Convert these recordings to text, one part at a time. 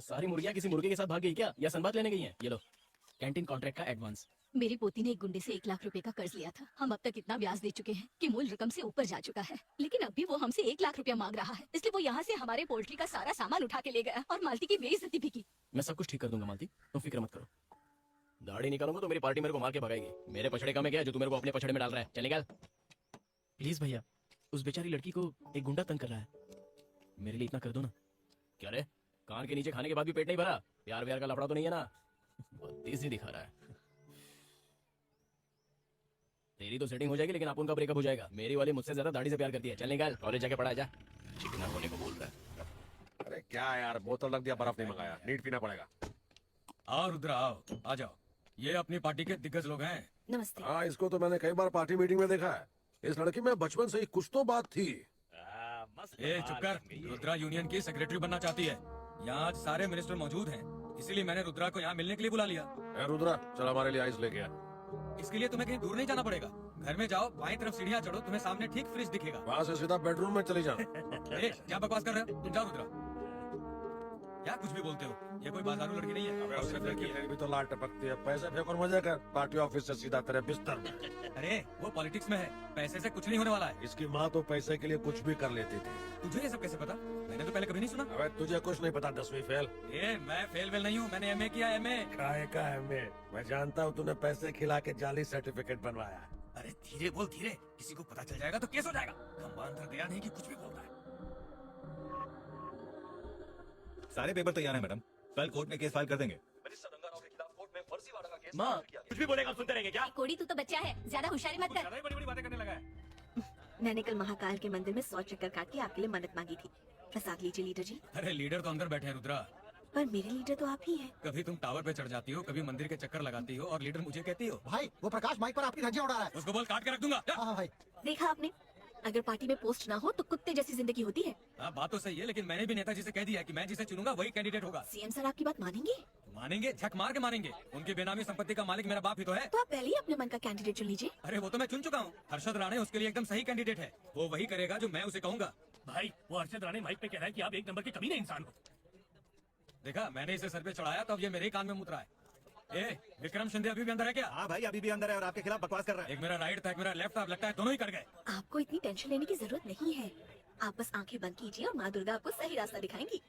सारी मुर्गियाँ किसी मुर्गे के साथ भाग गई क्या, या संबाद लेने गई हैं? ये लो कैंटीन कॉन्ट्रैक्ट का एडवांस। मेरी पोती ने एक गुंडे से 1 लाख रुपए का कर्ज लिया था। हम अब तक इतना ब्याज दे चुके हैं कि मूल रकम से ऊपर जा चुका है, लेकिन अब भी वो हमसे 1 लाख रुपया मांग रहा है। इसलिए वो यहाँ से हमारे पोल्ट्री का सारा सामान उठा के ले गया और मालती की बेइज्जती भी की। मैं सब कुछ ठीक कर दूंगा मालती, तुम फिक्र मत करो। दाढ़ी निकालूंगा तो मेरी पार्टी मेरे को मार के भगाएगी। मेरे पछड़े का में क्या है जो तू मेरे को अपने पछड़े में डाल रहा है? चल निकाल प्लीज भैया, उस बेचारी लड़की को एक गुंडा तंग कर रहा है, मेरे लिए इतना कर दो ना। क्या रे, कान के नीचे खाने के बाद भी पेट नहीं भरा? प्यार व्यार का लफड़ा तो नहीं है ना? तेजी दिखा रहा है। तेरी तो सेटिंग हो जाएगी लेकिन अपन का ब्रेकअप हो जाएगा। मेरी वाली मुझसे ज्यादा दाढ़ी से प्यार करती है। चल निकाल, कॉलेज जाके पढ़ा जा। चिकना होने को बोल रहा है। अरे क्या यार, बोतल रख दिया, बर्फ नहीं मंगाया, नीट पीना पड़ेगा। आओ रुद्रा आओ, आ जाओ। ये अपनी पार्टी के दिग्गज लोग हैं। नमस्ते। हाँ, इसको तो मैंने कई बार पार्टी मीटिंग में देखा है। इस लड़की में बचपन से ही कुछ तो बात थी। ए चुप कर, रुद्रा यूनियन की सेक्रेटरी बनना चाहती है। यहाँ आज सारे मिनिस्टर मौजूद हैं, इसीलिए मैंने रुद्रा को यहाँ मिलने के लिए बुला लिया। ए रुद्रा, चल हमारे लिए आइस लेके आ। इसके लिए तुम्हें कहीं दूर नहीं जाना पड़ेगा। घर में जाओ, बाईं तरफ सीढ़ियाँ चढ़ो, तुम्हें सामने ठीक फ्रिज दिखेगा। वहाँ से सीधा बेडरूम में चली जाओ। ए, क्या बकवास कर रहे हो? तुम जाओ रुद्रा। क्या कुछ भी बोलते हो? ये कोई बाजारू लड़की नहीं है। अबे उससे देख के तेरी भी तो लाट टपकती है। पैसे फेंक और मजे कर। पार्टी ऑफिस से सीधा तेरे बिस्तर में। अरे वो पॉलिटिक्स में है, पैसे से कुछ नहीं होने वाला है। इसकी माँ तो पैसे के लिए कुछ भी कर लेती थी। तुझे ये सब कैसे पता? मैंने तो पहले कभी नहीं सुना। अबे तुझे कुछ नहीं पता, 10वीं फेल। ए, मैं फेल वेल नहीं हूँ, मैंने एमए किया, एमए। काहे का है मैं जानता हूँ, तूने पैसे खिला के जाली सर्टिफिकेट बनवाया। अरे धीरे बोल, धीरे, किसी को पता चल जाएगा तो केस हो जाएगा। खंबा अंदर गया नहीं कि कुछ भी बोल रहा है। सारे पेपर तैयार हैं मैडम, कल कोर्ट में केस फाइल कर देंगे। माँ कुछ भी बोलेगा सुनते रहेंगे क्या? कोड़ी तू तो बच्चा है, ज्यादा होशियारी मत कर। बड़ी बड़ी बातें करने लगा है। मैंने कल महाकाल के मंदिर में 100 चक्कर काट के आपके लिए मन्नत मांगी थी। प्रसाद लीजिए लीडर जी। अरे लीडर तो अंदर बैठे हैं रुद्रा। पर मेरे लीडर तो आप ही हैं। कभी तुम टावर पे चढ़ जाती हो, कभी मंदिर के चक्कर लगाती हो और लीडर मुझे कहती हो। भाई वो प्रकाश माइक पर आपकी धज्जियां उड़ा रहा है। उसको बोल काट के रख दूंगा। हाँ भाई। देखा आपने, अगर पार्टी में पोस्ट ना हो तो कुत्ते जैसी जिंदगी होती है। हाँ बात तो सही है, लेकिन मैंने भी नेताजी से कह दिया कि मैं जिसे चुनूंगा वही कैंडिडेट होगा। सीएम सर आपकी बात मानेंगे? मानेंगे, झक मार के मानेंगे। उनकी बेनामी संपत्ति का मालिक मेरा बाप ही तो है। तो आप पहले ही अपने मन का कैंडिडेट चुन लीजिए। अरे वो तो मैं चुन चुका हूँ। हर्षद राणे उसके लिए एकदम सही कैंडिडेट है। वो वही करेगा जो मैं उसे कहूँगा। भाई वो हर्षद राणे माइक पे कह रहा है कि आप एक नंबर के कमीने इंसान हो। देखा, मैंने इसे सर पे चढ़ाया तो अब ये मेरे ही कान में मुतरा है। ए, विक्रम शिंदे अभी भी अंदर है क्या? हाँ भाई, अभी भी अंदर है और आपके खिलाफ बकवास कर रहा है। एक मेरा राइट था, एक मेरा लेफ्ट था, अब लगता है दोनों ही कर गए। आपको इतनी टेंशन लेने की जरूरत नहीं है। आप बस आंखें बंद कीजिए और माँ दुर्गा आपको सही रास्ता दिखाएंगी।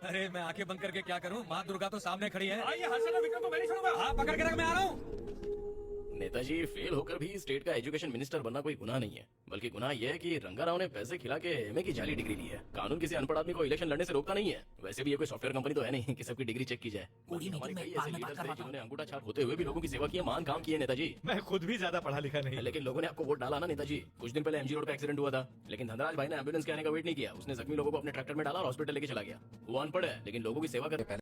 अरे मैं आंखें बंद करके क्या करूं? माँ दुर्गा तो सामने खड़ी है। आइए हर्षद और विक्रम को मैं नहीं छोड़ूंगा। हाँ पकड़ के रख, मैं आ रहा हूँ। नेताजी फेल होकर भी स्टेट का एजुकेशन मिनिस्टर बनना कोई गुनाह नहीं है, बल्कि गुनाह यह है कि रंगाराव ने पैसे खिला के एमए की जाली डिग्री ली है। कानून किसी अनपढ़ आदमी को इलेक्शन लड़ने से रोकता नहीं है। वैसे भी ये कोई सॉफ्टवेयर कंपनी तो है नहीं कि सबकी डिग्री चेक की जाए। हमारे कई ऐसे लीडर्स थे जिन्होंने अंगूठा छाप होते हुए भी लोगों की सेवा की, महान काम किए नेताजी। मैं खुद भी ज्यादा पढ़ा लिखा नहीं। लेकिन लोगों ने आपको वोट डाला ना नेताजी। कुछ दिन पहले एमजी रोड पे एक्सीडेंट हुआ था, लेकिन धनराज भाई ने एम्बुलेंस के आने का वेट नहीं किया। उसने जख्मी लोगों को अपने ट्रैक्टर में डाला और हॉस्पिटल लेके चला गया। वो अनपढ़ है लेकिन लोगों की सेवा करते